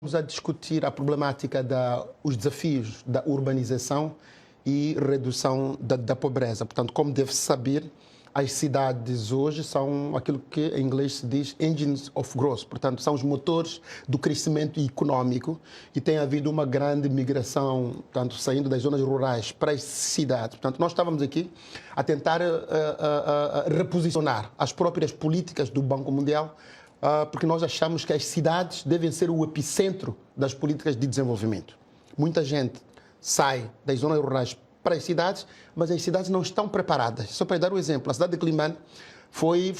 Estamos a discutir a problemática os desafios da urbanização e redução da pobreza. Portanto, como deve saber, as cidades hoje são aquilo que em inglês se diz engines of growth, portanto, são os motores do crescimento econômico e tem havido uma grande migração, portanto, saindo das zonas rurais para as cidades. Portanto, nós estávamos aqui a tentar reposicionar as próprias políticas do Banco Mundial, porque nós achamos que as cidades devem ser o epicentro das políticas de desenvolvimento. Muita gente sai das zonas rurais para as cidades, mas as cidades não estão preparadas. Só para dar um exemplo, a cidade de Quelimane foi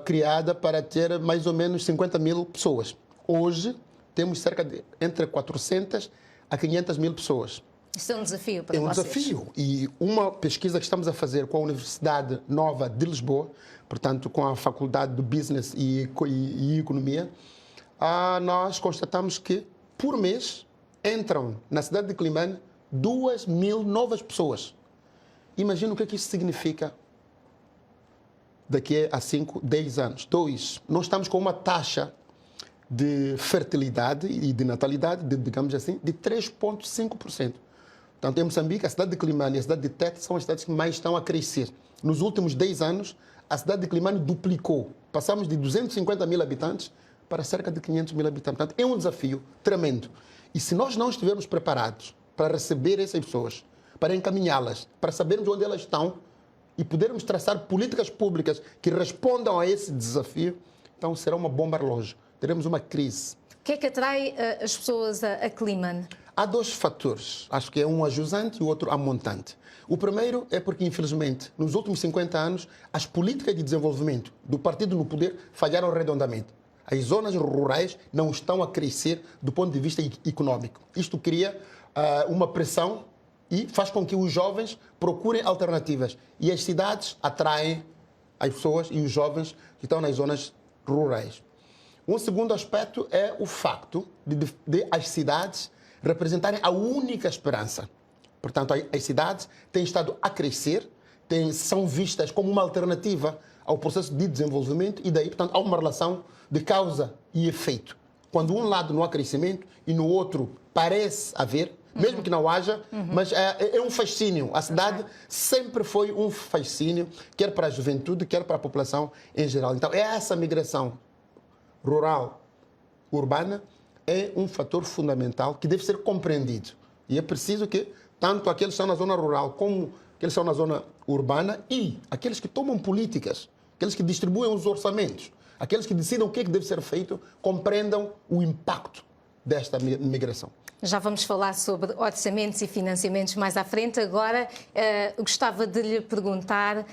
criada para ter mais ou menos 50 mil pessoas. Hoje temos cerca de entre 400 a 500 mil pessoas. Isso é um desafio para vocês. É um desafio. E uma pesquisa que estamos a fazer com a Universidade Nova de Lisboa, portanto, com a Faculdade de Business e Economia, nós constatamos que, por mês, entram na cidade de Quelimane 2.000 novas pessoas. Imagina o que isso significa daqui a 5, 10 anos. Nós estamos com uma taxa de fertilidade e de natalidade, digamos assim, de 3,5%. Portanto, em Moçambique, a cidade de Quelimane e a cidade de Tete são as cidades que mais estão a crescer. Nos últimos 10 anos, a cidade de Quelimane duplicou. Passamos de 250 mil habitantes para cerca de 500 mil habitantes. Portanto, é um desafio tremendo. E se nós não estivermos preparados para receber essas pessoas, para encaminhá-las, para sabermos onde elas estão e podermos traçar políticas públicas que respondam a esse desafio, então será uma bomba relógio. Teremos uma crise. O que é que atrai as pessoas a Quelimane? Há dois fatores. Acho que é um ajusante e o outro amontante. O primeiro é porque, infelizmente, nos últimos 50 anos, as políticas de desenvolvimento do partido no poder falharam redondamente. As zonas rurais não estão a crescer do ponto de vista econômico. Isto cria uma pressão e faz com que os jovens procurem alternativas. E as cidades atraem as pessoas e os jovens que estão nas zonas rurais. Um segundo aspecto é o facto de as cidades representarem a única esperança. Portanto, as cidades têm estado a crescer, são vistas como uma alternativa ao processo de desenvolvimento e daí, portanto, há uma relação de causa e efeito. Quando um lado não há crescimento e no outro parece haver, mesmo que não haja, mas é um fascínio. A cidade sempre foi um fascínio, quer para a juventude, quer para a população em geral. Então, essa migração rural, urbana, é um fator fundamental que deve ser compreendido. E é preciso que tanto aqueles que estão na zona rural como aqueles que estão na zona urbana e aqueles que tomam políticas, aqueles que distribuem os orçamentos, aqueles que decidem o que é que deve ser feito, compreendam o impacto desta migração. Já vamos falar sobre orçamentos e financiamentos mais à frente. Agora, gostava de lhe perguntar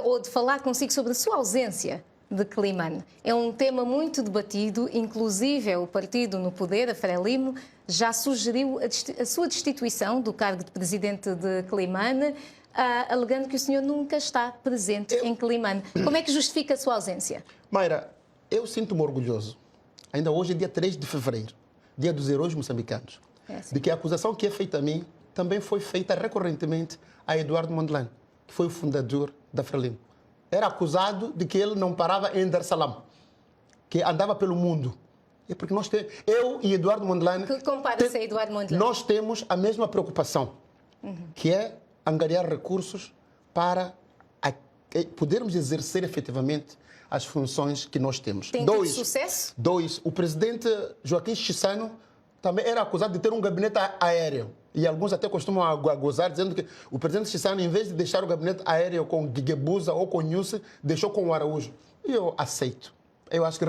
ou de falar consigo sobre a sua ausência de Quelimane. É um tema muito debatido, inclusive o partido no poder, a Frelimo, já sugeriu a sua destituição do cargo de presidente de Quelimane, alegando que o senhor nunca está presente em Quelimane. Como é que justifica a sua ausência? Mayra, eu sinto-me orgulhoso. Ainda hoje é dia 3 de fevereiro, dia dos heróis moçambicanos, de que a acusação que é feita a mim também foi feita recorrentemente a Eduardo Mondlane, que foi o fundador da Frelimo. Era acusado de que ele não parava em Dar es Salaam, que andava pelo mundo. É porque eu e Eduardo Mondlane... Que compara-se a Eduardo Mondlane? Nós temos a mesma preocupação, que é angariar recursos para podermos exercer efetivamente as funções que nós temos. Tem tido sucesso? O presidente Joaquim Chissano também era acusado de ter um gabinete aéreo. E alguns até costumam gozar, dizendo que o presidente Chissano, em vez de deixar o gabinete aéreo com Guebuza ou com Nhusse, deixou com o Araújo. E eu aceito. Eu acho que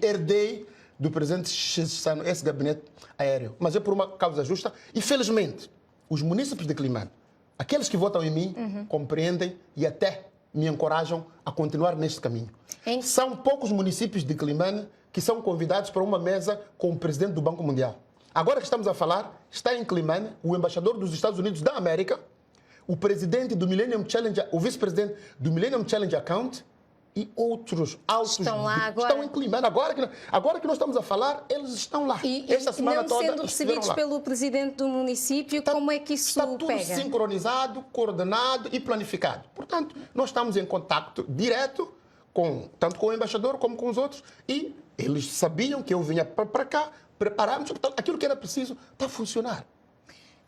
herdei do presidente Chissano esse gabinete aéreo. Mas é por uma causa justa. E, felizmente, os munícipes de Quelimane, aqueles que votam em mim, compreendem e até me encorajam a continuar neste caminho. São poucos municípios de Quelimane que são convidados para uma mesa com o presidente do Banco Mundial. Agora que estamos a falar, está em Quelimane o embaixador dos Estados Unidos da América, o presidente do Millennium Challenge, o vice-presidente do Millennium Challenge Account e outros altos estão lá agora. Estão em Quelimane. Agora que nós estamos a falar, eles estão lá. Esta semana não toda sendo recebidos pelo presidente do município, como é que isso está tudo pega? Sincronizado, coordenado e planificado. Portanto, nós estamos em contacto direto tanto com o embaixador como com os outros e eles sabiam que eu vinha para cá preparamos, aquilo que era preciso está a funcionar.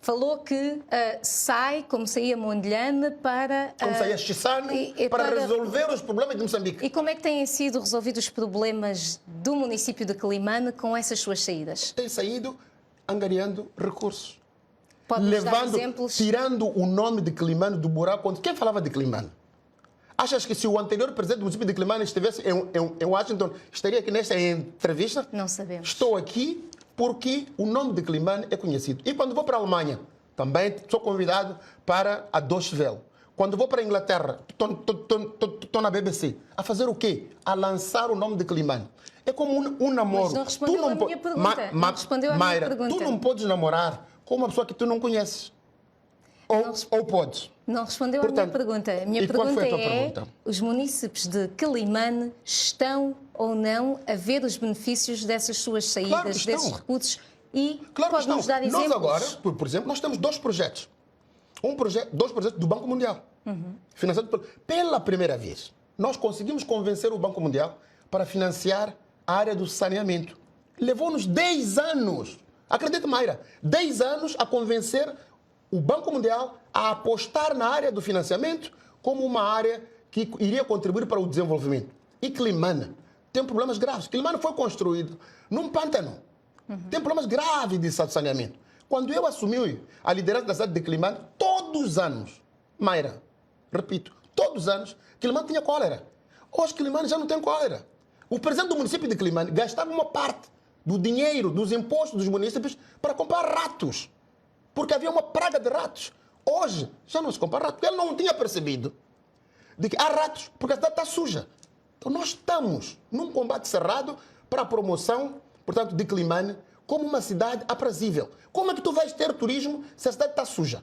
Falou que sai, como saía Mondlane, para... Como saía Chissano, para resolver os problemas de Moçambique. E como é que têm sido resolvidos os problemas do município de Quelimane com essas suas saídas? Tem saído angariando recursos. Pode-nos dar exemplos? Tirando o nome de Quelimane do buraco. Quem falava de Quelimane? Achas que se o anterior presidente do município de Quelimane estivesse em Washington, estaria aqui nesta entrevista? Não sabemos. Estou aqui porque o nome de Quelimane é conhecido. E quando vou para a Alemanha, também sou convidado para a Deutsche Welle. Quando vou para a Inglaterra, estou na BBC. A fazer o quê? A lançar o nome de Quelimane. É como um namoro. Mas não respondeu à minha pergunta. Não respondeu à Mayra, minha pergunta. tu não podes namorar com uma pessoa que tu não conheces. Ou podes. Não respondeu à minha pergunta. A minha pergunta pergunta? Os municípios de Quelimane estão ou não a ver os benefícios dessas suas saídas, desses recursos? E pode-nos dar exemplos? Nós agora, por exemplo, nós temos dois projetos. Dois projetos do Banco Mundial. Financiado pela primeira vez. Nós conseguimos convencer o Banco Mundial para financiar a área do saneamento. Levou-nos 10 anos. Acredite, Mayra, 10 anos a convencer o Banco Mundial a apostar na área do financiamento como uma área que iria contribuir para o desenvolvimento. E Quelimane tem problemas graves. Quelimane foi construído num pântano. Tem problemas graves de saneamento. Quando eu assumi a liderança da cidade de Quelimane, todos os anos, Mayra, repito, todos os anos, Quelimane tinha cólera. Hoje Quelimane já não tem cólera. O presidente do município de Quelimane gastava uma parte do dinheiro, dos impostos dos municípios para comprar ratos. Porque havia uma praga de ratos. Hoje já não se compra rato. Ele não tinha percebido de que há ratos, porque a cidade está suja. Então nós estamos num combate cerrado para a promoção, portanto, de Quelimane como uma cidade aprazível. Como é que tu vais ter turismo se a cidade está suja?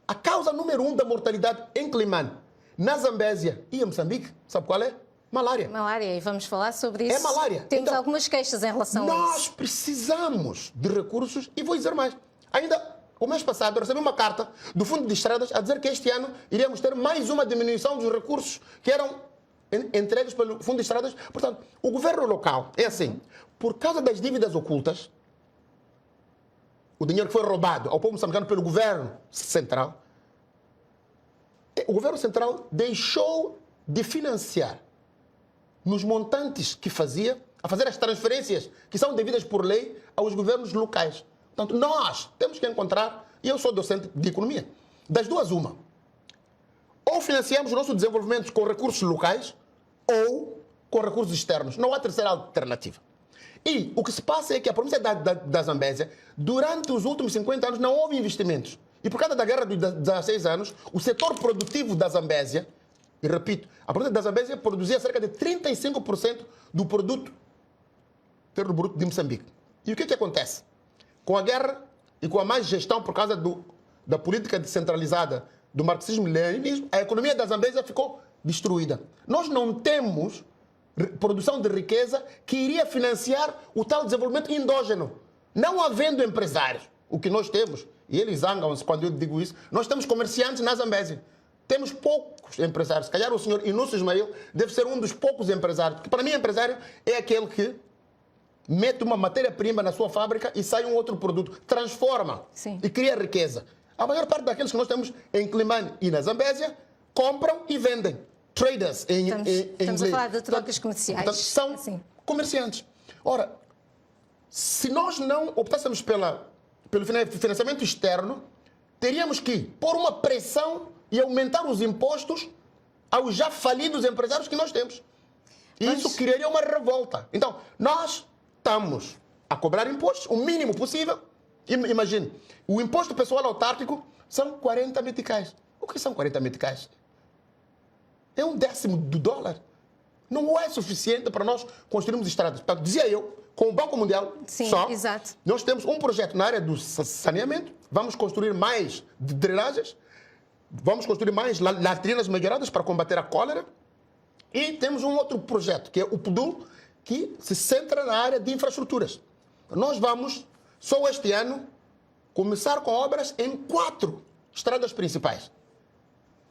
A causa número 1 da mortalidade em Quelimane, na Zambésia e em Moçambique, sabe qual é? Malária. Malária, e vamos falar sobre isso. É malária. Temos então, algumas queixas em relação a isso. Nós precisamos de recursos e vou dizer mais. Ainda o mês passado eu recebi uma carta do Fundo de Estradas a dizer que este ano iríamos ter mais uma diminuição dos recursos que eram entregues pelo Fundo de Estradas. Portanto, o governo local é assim, por causa das dívidas ocultas, o dinheiro que foi roubado ao povo moçambicano pelo governo central, o governo central deixou de financiar nos montantes que fazia, a fazer as transferências que são devidas por lei aos governos locais. Portanto, nós temos que encontrar, e eu sou docente de economia, das duas uma. Ou financiamos o nosso desenvolvimento com recursos locais, ou com recursos externos. Não há terceira alternativa. E o que se passa é que a província da Zambésia, durante os últimos 50 anos, não houve investimentos. E por causa da guerra dos 16 anos, o setor produtivo da Zambésia, e repito, a província da Zambésia produzia cerca de 35% do produto interno bruto de Moçambique. E o que acontece? Com a guerra e com a má gestão por causa da política descentralizada do marxismo-leninismo, a economia da Zambésia ficou destruída. Nós não temos produção de riqueza que iria financiar o tal desenvolvimento endógeno. Não havendo empresários, o que nós temos, e eles zangam-se quando eu digo isso, nós temos comerciantes na Zambésia. Temos poucos empresários. Se calhar o senhor Inúcio Ismael deve ser um dos poucos empresários. Porque para mim, empresário é aquele que mete uma matéria-prima na sua fábrica e sai um outro produto. Transforma. Sim. E cria riqueza. A maior parte daqueles que nós temos em Quelimane e na Zambésia compram e vendem. Traders em Estamos a falar de trocas comerciais. Portanto, são comerciantes. Ora, se nós não optássemos pelo financiamento externo, teríamos que pôr uma pressão e aumentar os impostos aos já falidos empresários que nós temos. E isso criaria uma revolta. Então, nós estamos a cobrar impostos, o mínimo possível. Imagine, o imposto pessoal autárquico são 40 meticais. O que são 40 meticais? É 1/10 do dólar. Não é suficiente para nós construirmos estradas. Portanto, dizia eu, com o Banco Mundial exato. Nós temos um projeto na área do saneamento, vamos construir mais drenagens, vamos construir mais latrinas melhoradas para combater a cólera e temos um outro projeto, que é o PUDUL, que se centra na área de infraestruturas. Nós vamos, só este ano, começar com obras em 4 estradas principais.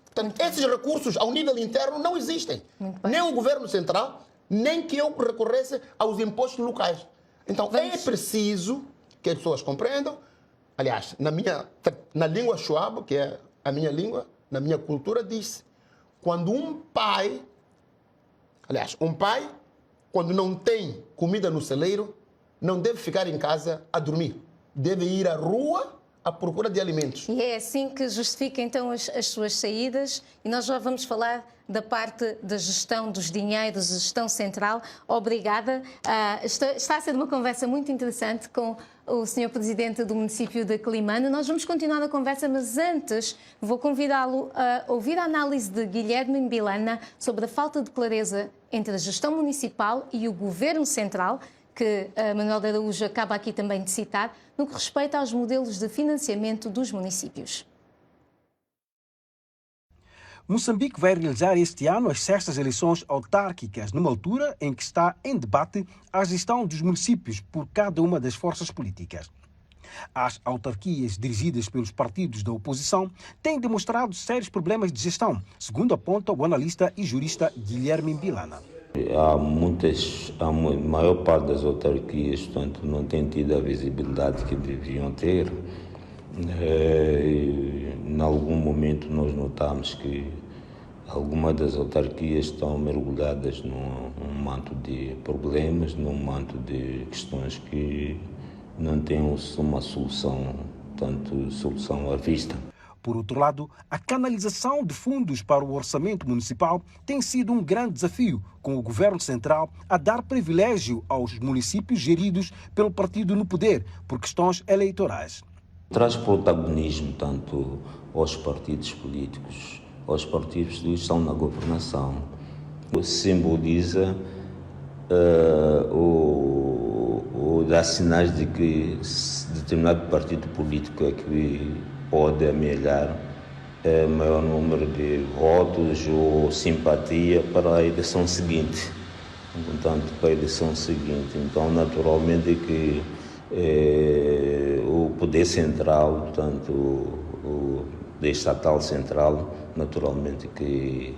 Portanto, esses recursos ao nível interno não existem. Nem o governo central, nem que eu recorresse aos impostos locais. Então, é preciso que as pessoas compreendam. Aliás, na língua Shuab, que é a minha língua, na minha cultura, diz: quando um pai, quando não tem comida no celeiro, não deve ficar em casa a dormir. Deve ir à rua à procura de alimentos. E é assim que justifica então as suas saídas, e nós já vamos falar da parte da gestão dos dinheiros, da gestão central. Obrigada. Está a ser uma conversa muito interessante com o Sr. Presidente do município de Quelimane. Nós vamos continuar a conversa, mas antes vou convidá-lo a ouvir a análise de Guilherme Mbilana sobre a falta de clareza entre a gestão municipal e o Governo Central, que Manuel de Araújo acaba aqui também de citar, no que respeita aos modelos de financiamento dos municípios. Moçambique vai realizar este ano as 6ª eleições autárquicas, numa altura em que está em debate a gestão dos municípios por cada uma das forças políticas. As autarquias dirigidas pelos partidos da oposição têm demonstrado sérios problemas de gestão, segundo aponta o analista e jurista Guilherme Mbilana. A maior parte das autarquias, portanto, não tem tido a visibilidade que deviam ter. Em algum momento nós notamos que algumas das autarquias estão mergulhadas num manto de problemas, num manto de questões que não têm uma solução, tanto solução à vista. Por outro lado, a canalização de fundos para o orçamento municipal tem sido um grande desafio, com o Governo Central a dar privilégio aos municípios geridos pelo partido no poder, por questões eleitorais. Traz protagonismo tanto aos partidos políticos, aos partidos que estão na governação. Simboliza dá sinais de que determinado partido político é que pode amealhar maior número de votos ou simpatia para a eleição seguinte. Então, naturalmente que o poder central, portanto, o poder estatal central, naturalmente que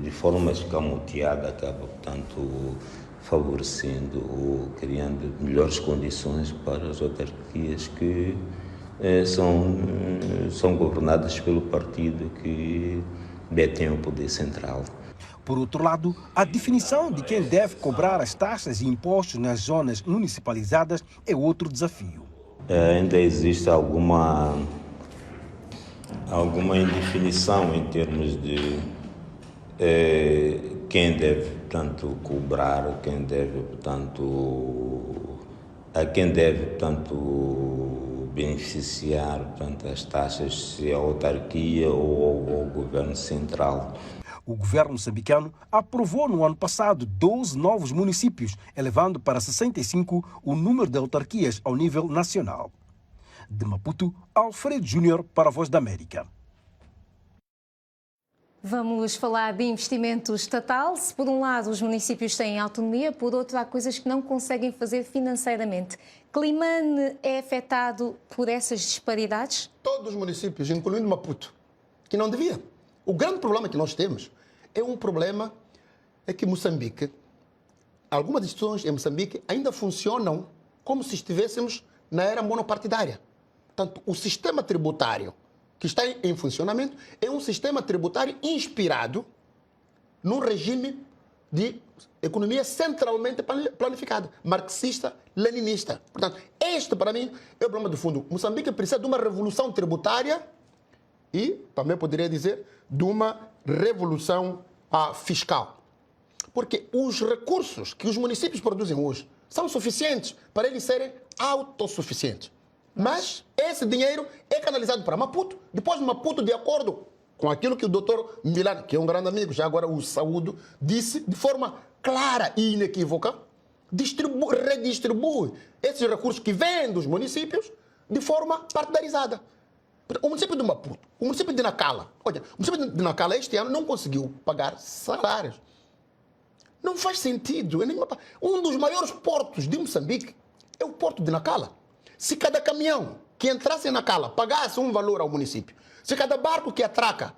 de forma escamoteada acaba, portanto, favorecendo ou criando melhores condições para as autarquias que são governadas pelo partido que detém o poder central. Por outro lado, a definição de quem deve cobrar as taxas e impostos nas zonas municipalizadas é outro desafio. Ainda existe alguma indefinição em termos de quem deve, portanto, cobrar, a quem deve, portanto, beneficiar, portanto, as taxas, se é a autarquia ou o governo central. O governo moçambicano aprovou no ano passado 12 novos municípios, elevando para 65 o número de autarquias ao nível nacional. De Maputo, Alfredo Júnior para a Voz da América. Vamos falar de investimento estatal. Se por um lado os municípios têm autonomia, por outro há coisas que não conseguem fazer financeiramente. Quelimane é afetado por essas disparidades? Todos os municípios, incluindo Maputo, que não devia. O grande problema que nós temos é um problema que Moçambique, algumas instituições em Moçambique ainda funcionam como se estivéssemos na era monopartidária. Portanto, o sistema tributário que está em funcionamento é um sistema tributário inspirado num regime de economia centralmente planificada, marxista-leninista. Portanto, este, para mim, é o problema de fundo. Moçambique precisa de uma revolução tributária e, também poderia dizer, de uma revolução fiscal. Porque os recursos que os municípios produzem hoje são suficientes para eles serem autossuficientes. Mas esse dinheiro é canalizado para Maputo. Depois Maputo, de acordo com aquilo que o doutor Mbilana, que é um grande amigo, já agora o saúdo, disse de forma clara e inequívoca, redistribui esses recursos que vêm dos municípios de forma partidarizada. O município de Maputo, o município de Nacala, olha, o município de Nacala este ano não conseguiu pagar salários. Não faz sentido. Um dos maiores portos de Moçambique é o porto de Nacala. Se cada caminhão que entrasse em Nacala pagasse um valor ao município, se cada barco que atraca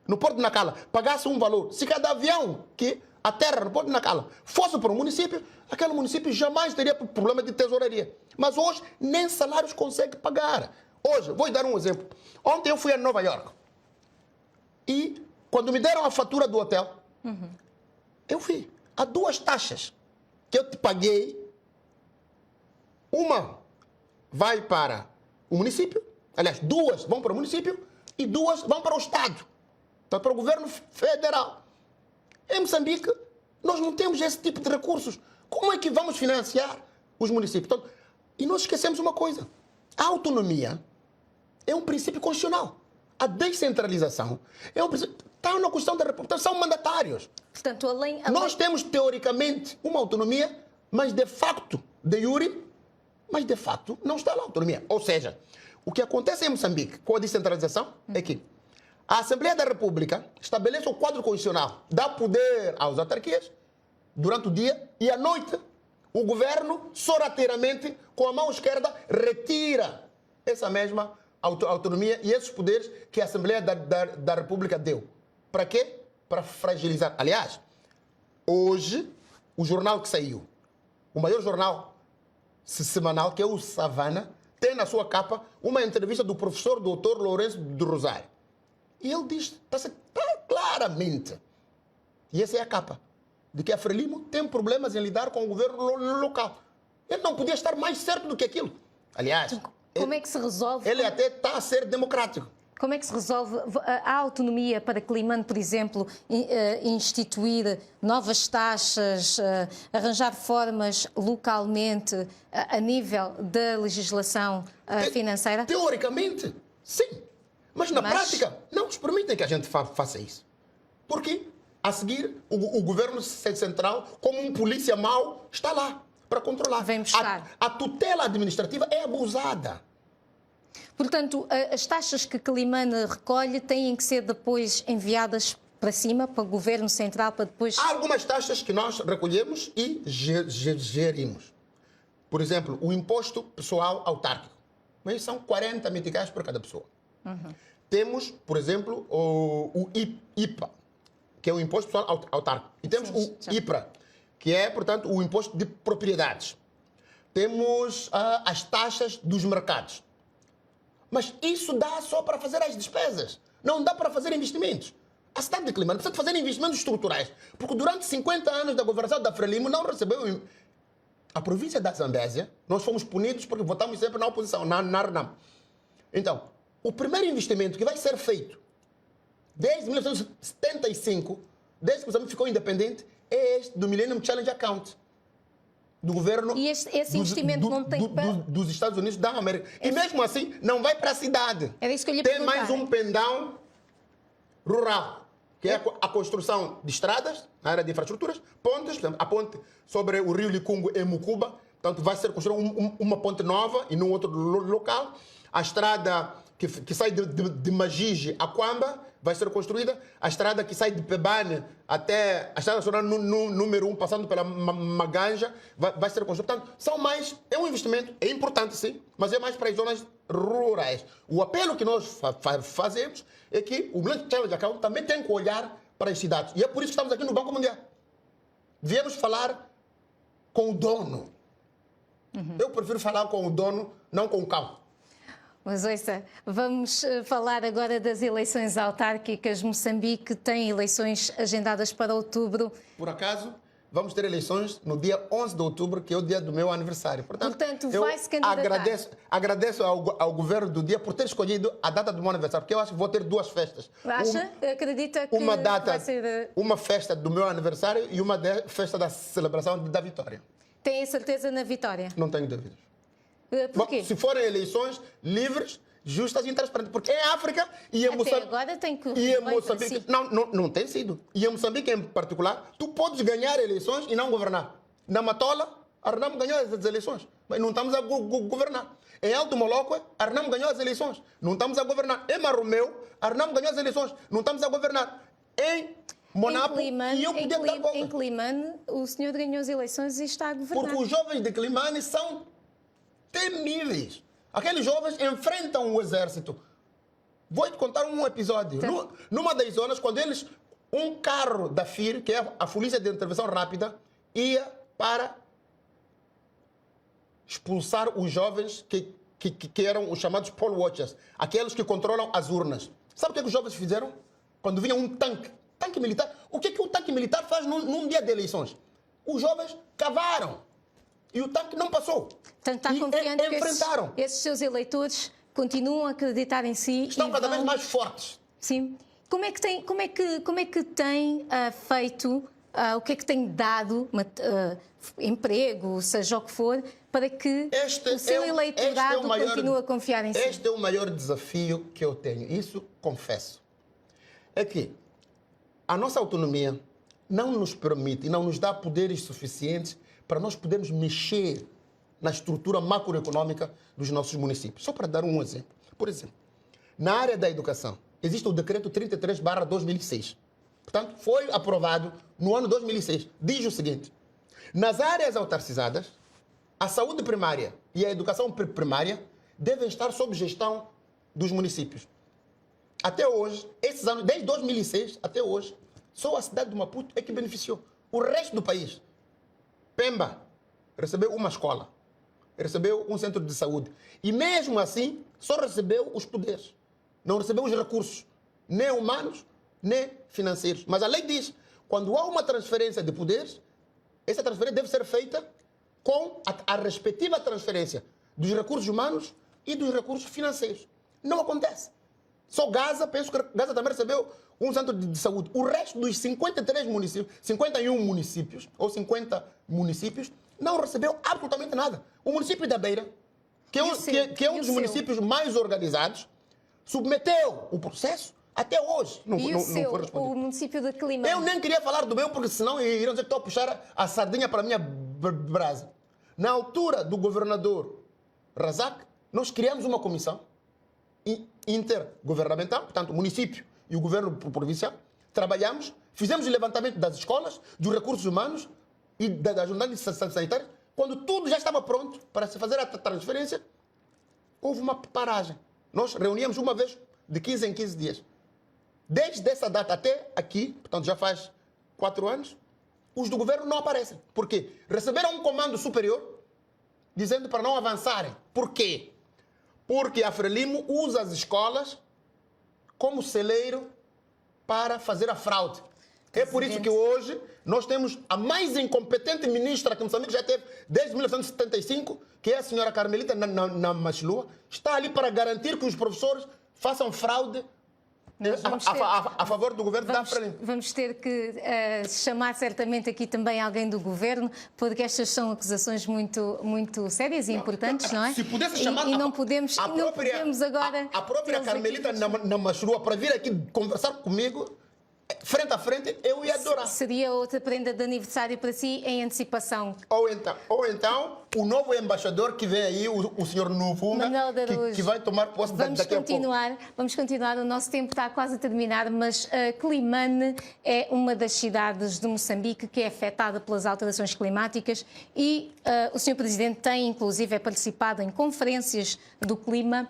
no porto de Nacala pagasse um valor, se cada avião que a terra no Porto de Nacala fosse para o município, aquele município jamais teria problema de tesouraria. Mas hoje nem salários consegue pagar. Hoje, vou dar um exemplo. Ontem eu fui a Nova York e quando me deram a fatura do hotel, eu vi, há duas taxas que eu te paguei. Uma vai para o município, aliás, duas vão para o município e duas vão para o Estado, então, para o governo federal. Em Moçambique, nós não temos esse tipo de recursos. Como é que vamos financiar os municípios? Então, e nós esquecemos uma coisa. A autonomia é um princípio constitucional. A descentralização é um princípio... Está na Constituição da República, são mandatários. Portanto, além... Nós temos, teoricamente, uma autonomia, mas de facto, de iure, mas de facto não está lá a autonomia. Ou seja, o que acontece em Moçambique com a descentralização é que a Assembleia da República estabelece o quadro constitucional, dá poder às autarquias durante o dia e à noite o governo, sorrateiramente, com a mão esquerda, retira essa mesma autonomia e esses poderes que a Assembleia da República deu. Para quê? Para fragilizar. Aliás, hoje, o jornal que saiu, o maior jornal semanal, que é o Savana, tem na sua capa uma entrevista do professor Dr. Lourenço do Rosário. E ele diz, está claramente, e essa é a capa, de que a Frelimo tem problemas em lidar com o governo local. Ele não podia estar mais certo do que aquilo. Aliás, como é que se resolve? Ele até está a ser democrático. Como é que se resolve a autonomia para Climane, por exemplo, instituir novas taxas, arranjar formas localmente a nível da legislação financeira? Teoricamente, sim. Mas na prática, não nos permitem que a gente faça isso. Porque, a seguir, o governo central, como um polícia mau, está lá para controlar. Vem buscar. A tutela administrativa é abusada. Portanto, as taxas que Climane recolhe têm que ser depois enviadas para cima, para o governo central, para depois... Há algumas taxas que nós recolhemos e gerimos. Por exemplo, o imposto pessoal autárquico. Mas são 40 meticais por cada pessoa. Temos, por exemplo, o IPA, que é o imposto pessoal autárquico. E temos o IPRA, que é, portanto, o imposto de propriedades. Temos as taxas dos mercados. Mas isso dá só para fazer as despesas. Não dá para fazer investimentos. A cidade de Climane precisa de fazer investimentos estruturais. Porque durante 50 anos da governação da Frelimo não recebeu... A província da Zambésia, nós fomos punidos porque votamos sempre na oposição, na RNAM. Então, o primeiro investimento que vai ser feito desde 1975, desde que o Moçambique ficou independente, é este do Millennium Challenge Account. Do governo e esse investimento não tem dos Estados Unidos da América. E mesmo assim, não vai para a cidade. Era isso que eu lhe Tem perguntar. mais um pendão rural, que é a construção de estradas, na área de infraestruturas, pontes, por exemplo, a ponte sobre o rio Licungo em Mucuba, portanto vai ser construída uma ponte nova e num outro local. A estrada que sai de Magige a Quamba vai ser construída. A estrada que sai de Pebane até a estrada nacional número 1, passando pela Maganja, vai ser construída. Portanto, são mais... É um investimento, é importante sim, mas é mais para as zonas rurais. O apelo que nós fazemos é que o Millennium Challenge Account também tem que olhar para as cidades. E é por isso que estamos aqui no Banco Mundial. Viemos falar com o dono. Eu prefiro falar com o dono, não com o cão. Mas ouça, vamos falar agora das eleições autárquicas. Moçambique tem eleições agendadas para outubro. Por acaso, vamos ter eleições no dia 11 de outubro, que é o dia do meu aniversário. Portanto vai-se candidatar. Agradeço ao governo do dia por ter escolhido a data do meu aniversário, porque eu acho que vou ter duas festas. Acha? Acredita que uma data, vai ser... Uma festa do meu aniversário e uma festa da celebração da vitória. Tem a certeza na vitória? Não tenho dúvidas. Porquê? Se forem eleições livres, justas e transparentes. Porque em África e em Moçambique... agora tem que... E em Moçambique... Não tem sido. E em Moçambique, em particular, tu podes ganhar eleições e não governar. Na Matola, a Arnam ganhou as eleições, mas não estamos a governar. Em Alto Moloco, a Arnam ganhou as eleições, não estamos a governar. Em Marromeu, a Arnam ganhou as eleições, não estamos a governar. Em Monapo, em Climane, o senhor ganhou as eleições e está a governar. Porque os jovens de Climane são temíveis. Aqueles jovens enfrentam o exército. Vou te contar um episódio. Numa das zonas, quando eles um carro da FIR, que é a Polícia de Intervenção Rápida, ia para expulsar os jovens que eram os chamados poll watchers, aqueles que controlam as urnas. Sabe o que os jovens fizeram? Quando vinha um tanque militar, o que o tanque militar faz num dia de eleições? Os jovens cavaram e o tanque não passou. Portanto, está confiante que enfrentaram. esses seus eleitores continuam a acreditar em si. Estão cada vez mais fortes. Sim. Como é que tem feito, o que é que tem dado, emprego, seja o que for, para que o seu eleitorado continue a confiar em si? Este é o maior desafio que eu tenho, isso confesso. É que a nossa autonomia não nos permite e não nos dá poderes suficientes para nós podermos mexer na estrutura macroeconômica dos nossos municípios. Só para dar um exemplo. Por exemplo, na área da educação, existe o decreto 33/2006. Portanto, foi aprovado no ano 2006. Diz o seguinte: nas áreas autarcizadas, a saúde primária e a educação primária devem estar sob gestão dos municípios. Até hoje, esses anos, desde 2006 até hoje, só a cidade de Maputo é que beneficiou. O resto do país, Pemba, recebeu uma escola, recebeu um centro de saúde. E mesmo assim, só recebeu os poderes. Não recebeu os recursos, nem humanos, nem financeiros. Mas a lei diz, quando há uma transferência de poderes, essa transferência deve ser feita com a respectiva transferência dos recursos humanos e dos recursos financeiros. Não acontece. Só Gaza, penso que Gaza também recebeu um centro de saúde. O resto dos 53 municípios, 51 municípios, ou 50 municípios, não recebeu absolutamente nada. O município da Beira, que é um dos municípios mais organizados, submeteu o processo até hoje. Não foi respondido. O município de Climane? Eu nem queria falar do meu, porque senão iriam dizer que estou a puxar a sardinha para a minha brasa. Na altura do governador Razak, nós criamos uma comissão intergovernamental, portanto, o município e o governo provincial, trabalhamos, fizemos o levantamento das escolas, dos recursos humanos e das unidades sanitárias. Quando tudo já estava pronto para se fazer a transferência, houve uma paragem. Nós reuníamos uma vez de 15 em 15 dias. Desde essa data até aqui, portanto já faz 4 anos, os do governo não aparecem. Por quê? Receberam um comando superior dizendo para não avançarem. Por quê? Porque a Frelimo usa as escolas como celeiro para fazer a fraude. É por isso que hoje nós temos a mais incompetente ministra que Moçambique já teve desde 1975, que é a senhora Carmelita Namachilua, está ali para garantir que os professores façam fraude a favor do governo da Frelimo. Vamos ter que chamar certamente aqui também alguém do governo, porque estas são acusações muito sérias e importantes, não é? Se pudesse chamar e não podemos agora... A própria Carmelita Namachilua para vir aqui conversar comigo, frente a frente, eu ia adorar. Seria outra prenda de aniversário para si em antecipação. Ou então o novo embaixador que vem aí, o senhor Nufuma, que vai tomar posse daqui a pouco. Vamos continuar, o nosso tempo está quase a terminar, mas Climane é uma das cidades de Moçambique que é afetada pelas alterações climáticas e o senhor Presidente tem inclusive participado em conferências do clima.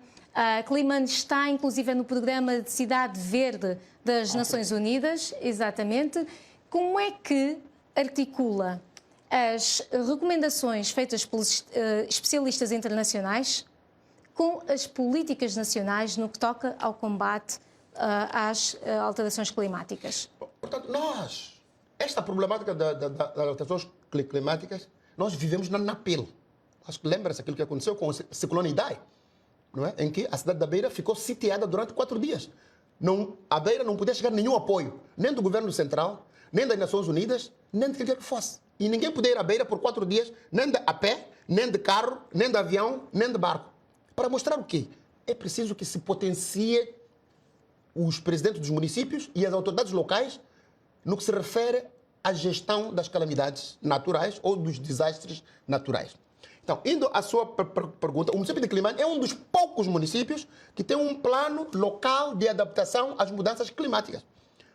Climane está inclusive no programa de Cidade Verde das Nações Unidas, exatamente. Como é que articula as recomendações feitas pelos especialistas internacionais com as políticas nacionais no que toca ao combate às alterações climáticas? Portanto, esta problemática das alterações climáticas, nós vivemos na pele. Acho que lembra-se aquilo que aconteceu com o ciclone Idai, não é? Em que a cidade da Beira ficou sitiada durante 4 dias. A Beira não podia chegar nenhum apoio, nem do governo central, nem das Nações Unidas, nem de quem quer que fosse. E ninguém podia ir à Beira por 4 dias, nem a pé, nem de carro, nem de avião, nem de barco. Para mostrar o quê? É preciso que se potencie os presidentes dos municípios e as autoridades locais no que se refere à gestão das calamidades naturais ou dos desastres naturais. Então, indo à sua pergunta, o município de Climane é um dos poucos municípios que tem um plano local de adaptação às mudanças climáticas.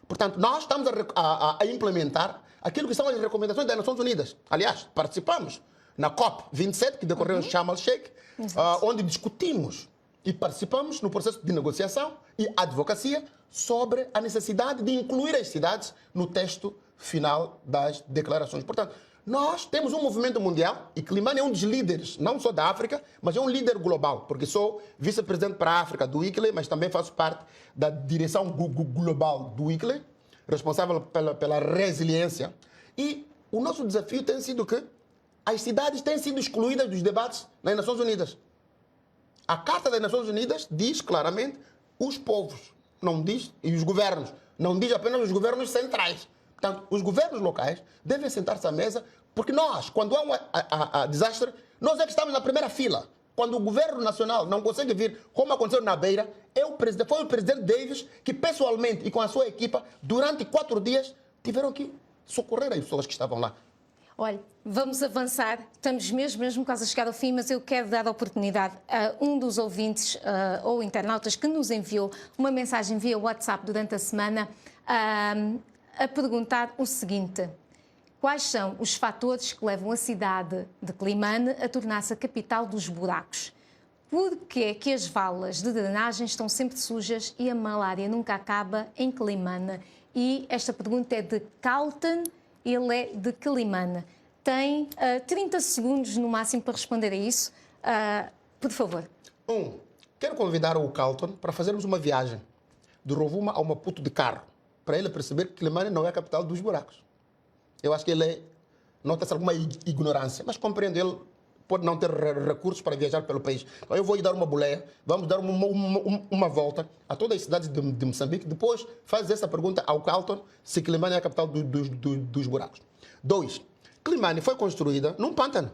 Portanto, nós estamos a implementar aquilo que são as recomendações das Nações Unidas. Aliás, participamos na COP27, que decorreu em Sharm el-Sheikh, onde discutimos e participamos no processo de negociação e advocacia sobre a necessidade de incluir as cidades no texto final das declarações. Portanto, nós temos um movimento mundial e Climane é um dos líderes, não só da África, mas é um líder global, porque sou vice-presidente para a África do ICLE, mas também faço parte da direção global do ICLE, responsável pela resiliência. E o nosso desafio tem sido que as cidades têm sido excluídas dos debates nas Nações Unidas. A Carta das Nações Unidas diz claramente os povos, não diz, e os governos, não diz apenas os governos centrais. Portanto, os governos locais devem sentar-se à mesa, porque nós, quando há um desastre, nós é que estamos na primeira fila. Quando o governo nacional não consegue vir, como aconteceu na Beira, foi o presidente Davis que pessoalmente e com a sua equipa, durante 4 dias, tiveram que socorrer as pessoas que estavam lá. Olha, vamos avançar, estamos mesmo quase a chegar ao fim, mas eu quero dar a oportunidade a um dos ouvintes ou internautas que nos enviou uma mensagem via WhatsApp durante a semana a perguntar o seguinte: quais são os fatores que levam a cidade de Climane a tornar-se a capital dos buracos? Por que é que as valas de drenagem estão sempre sujas e a malária nunca acaba em Climane? E esta pergunta é de Carlton, ele é de Climane. Tem 30 segundos no máximo para responder a isso. Por favor. Quero convidar o Carlton para fazermos uma viagem de Rovuma ao Maputo de carro, para ele perceber que Climane não é a capital dos buracos. Eu acho que ele nota-se alguma ignorância, mas compreendo, ele pode não ter recursos para viajar pelo país. Então eu vou lhe dar uma boleia, vamos dar uma volta a todas as cidades de Moçambique, depois faz essa pergunta ao Carlton se Climane é a capital dos buracos. 2. Climane foi construída num pântano.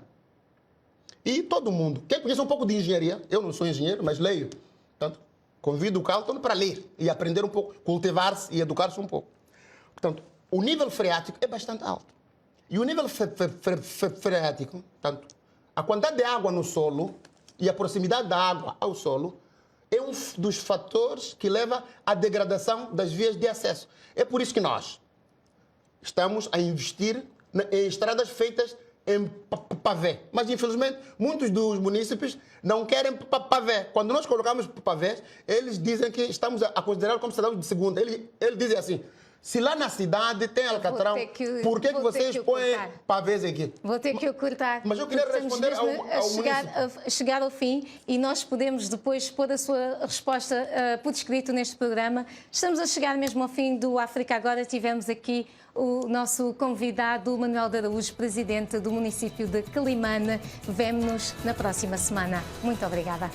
E todo mundo, quem conhece um pouco de engenharia, eu não sou engenheiro, mas leio, portanto, convido o Carlton para ler e aprender um pouco, cultivar-se e educar-se um pouco. Portanto, o nível freático é bastante alto. E o nível freático, portanto, a quantidade de água no solo e a proximidade da água ao solo é um dos fatores que leva à degradação das vias de acesso. É por isso que nós estamos a investir em estradas feitas em pavê. Mas, infelizmente, muitos dos munícipes não querem pavê. Quando nós colocamos pavés, eles dizem que estamos a considerar como cidadãos de segunda. Eles dizem assim: se lá na cidade tem alcatrão, por que vocês põem pavês aqui? Vou ter que o cortar. Mas eu queria responder ao munícipe. Chegar ao fim e nós podemos depois pôr a sua resposta por escrito neste programa. Estamos a chegar mesmo ao fim do África Agora. Tivemos aqui o nosso convidado, Manuel de Araújo, presidente do município de Climane. Vemo-nos na próxima semana. Muito obrigada.